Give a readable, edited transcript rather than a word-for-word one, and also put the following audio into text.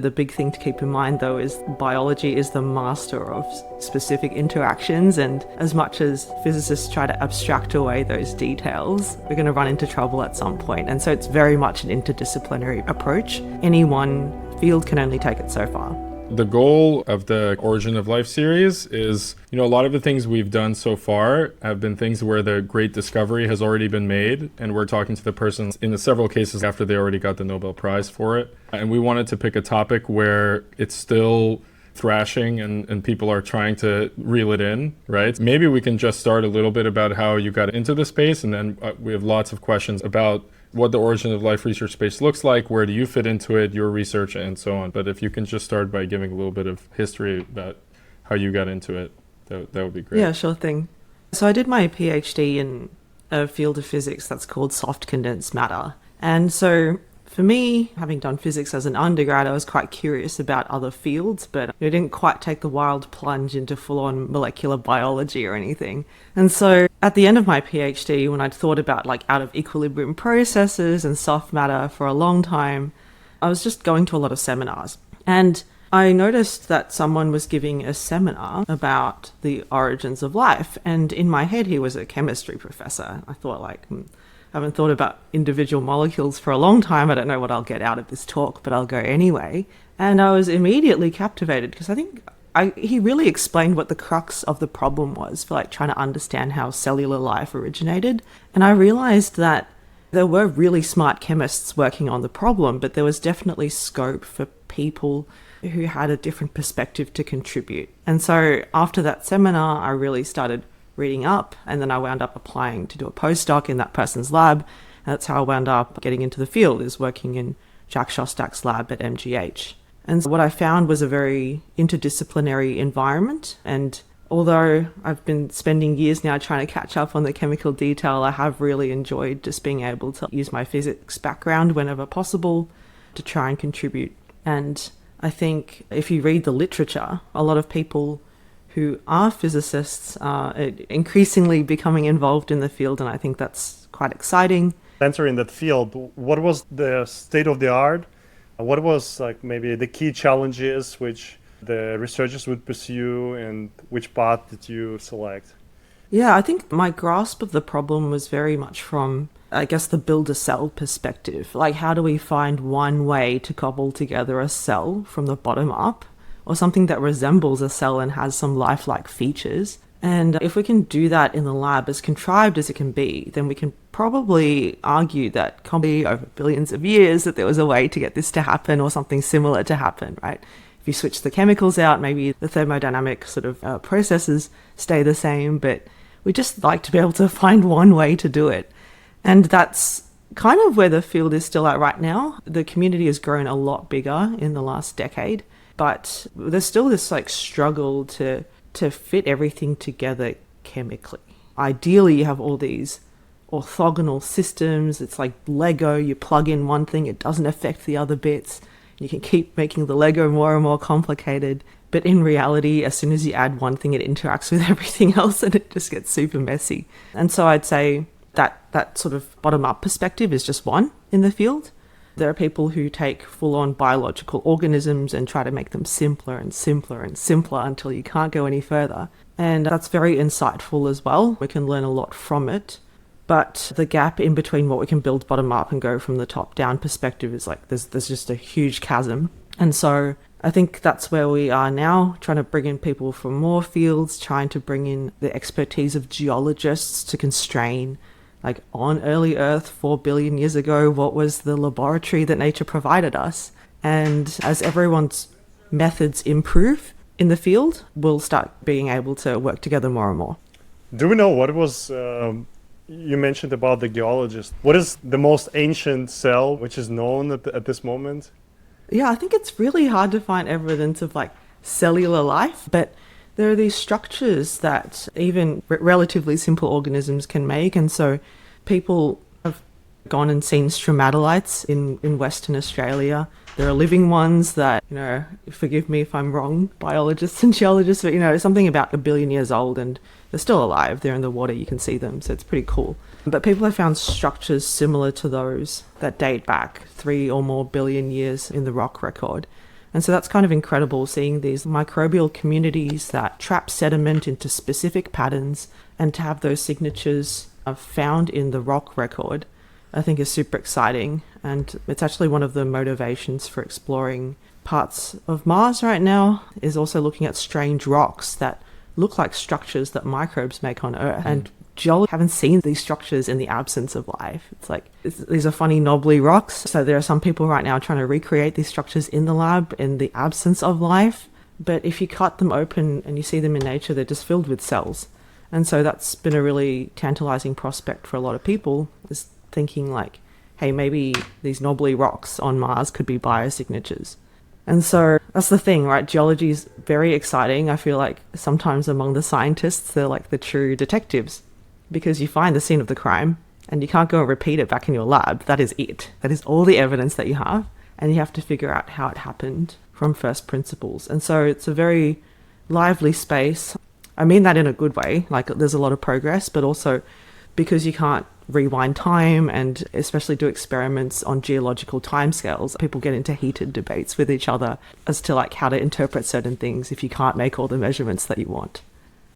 The big thing to keep in mind, though, is biology is the master of specific interactions, and as much as physicists try to abstract away those details, we're going to run into trouble at some point. And so it's very much an interdisciplinary approach. Any one field can only take it so far. The goal of the Origin of Life series is, a lot of the things we've done so far have been things where the great discovery has already been made, and we're talking to the person in the several cases after they already got the Nobel Prize for it. And we wanted to pick a topic where it's still thrashing and people are trying to reel it in, right? Maybe we can just start a little bit about how you got into the space, and then we have lots of questions about what the Origin of Life research space looks like, where do you fit into it, your research, and so on. But if you can just start by giving a little bit of history about how you got into it, that would be great. Yeah, sure thing. So I did my PhD in a field of physics that's called soft condensed matter. And so for me, having done physics as an undergrad, I was quite curious about other fields, but I didn't quite take the wild plunge into full-on molecular biology or anything. And so at the end of my PhD, when I'd thought about out of equilibrium processes and soft matter for a long time, I was just going to a lot of seminars. And I noticed that someone was giving a seminar about the origins of life. And in my head, he was a chemistry professor. I thought I haven't thought about individual molecules for a long time. I don't know what I'll get out of this talk, but I'll go anyway. And I was immediately captivated because I think he really explained what the crux of the problem was for trying to understand how cellular life originated. And I realized that there were really smart chemists working on the problem, but there was definitely scope for people who had a different perspective to contribute. And so after that seminar, I really started reading up, and then I wound up applying to do a postdoc in that person's lab. And that's how I wound up getting into the field, is working in Jack Shostak's lab at MGH. And so what I found was a very interdisciplinary environment. And although I've been spending years now trying to catch up on the chemical detail, I have really enjoyed just being able to use my physics background whenever possible to try and contribute. And I think if you read the literature, a lot of people who are physicists are increasingly becoming involved in the field, and I think that's quite exciting. Entering that field, what was the state of the art? What was maybe the key challenges which the researchers would pursue, and which path did you select? Yeah, I think my grasp of the problem was very much from, I guess, the build-a-cell perspective. How do we find one way to cobble together a cell from the bottom up, or something that resembles a cell and has some lifelike features? And if we can do that in the lab, as contrived as it can be, then we can probably argue that probably over billions of years that there was a way to get this to happen or something similar to happen, right? If you switch the chemicals out, maybe the thermodynamic sort of processes stay the same, but we just like to be able to find one way to do it. And that's kind of where the field is still at right now. The community has grown a lot bigger in the last decade, but there's still this struggle to fit everything together chemically. Ideally, you have all these orthogonal systems. It's like Lego. You plug in one thing, it doesn't affect the other bits. You can keep making the Lego more and more complicated. But in reality, as soon as you add one thing, it interacts with everything else and it just gets super messy. And so I'd say that sort of bottom-up perspective is just one in the field. There are people who take full-on biological organisms and try to make them simpler and simpler and simpler until you can't go any further. And that's very insightful as well. We can learn a lot from it. But the gap in between what we can build bottom-up and go from the top-down perspective is there's just a huge chasm. And so I think that's where we are now, trying to bring in people from more fields, trying to bring in the expertise of geologists to constrain. On early Earth 4 billion years ago, what was the laboratory that nature provided us? And as everyone's methods improve in the field, we'll start being able to work together more and more. Do we know what was, you mentioned about the geologist, what is the most ancient cell which is known at this moment? Yeah, I think it's really hard to find evidence of cellular life, but there are these structures that even relatively simple organisms can make. And so people have gone and seen stromatolites in Western Australia. There are living ones that, forgive me if I'm wrong, biologists and geologists, but, something about 1 billion years old and they're still alive. They're in the water, you can see them. So it's pretty cool. But people have found structures similar to those that date back 3 or more billion years in the rock record. And so that's kind of incredible, seeing these microbial communities that trap sediment into specific patterns, and to have those signatures found in the rock record, I think is super exciting. And it's actually one of the motivations for exploring parts of Mars right now, is also looking at strange rocks that look like structures that microbes make on Earth. And geologists haven't seen these structures in the absence of life. These are funny, knobbly rocks. So there are some people right now trying to recreate these structures in the lab in the absence of life. But if you cut them open and you see them in nature, they're just filled with cells. And so that's been a really tantalizing prospect for a lot of people, is thinking like, hey, maybe these knobbly rocks on Mars could be biosignatures. And so that's the thing, right? Geology is very exciting. I feel like sometimes among the scientists, they're like the true detectives, because you find the scene of the crime and you can't go and repeat it back in your lab. That is it. That is all the evidence that you have. And you have to figure out how it happened from first principles. And so it's a very lively space. I mean that in a good way. Like, there's a lot of progress, but also because you can't rewind time and especially do experiments on geological timescales, people get into heated debates with each other as to like how to interpret certain things if you can't make all the measurements that you want.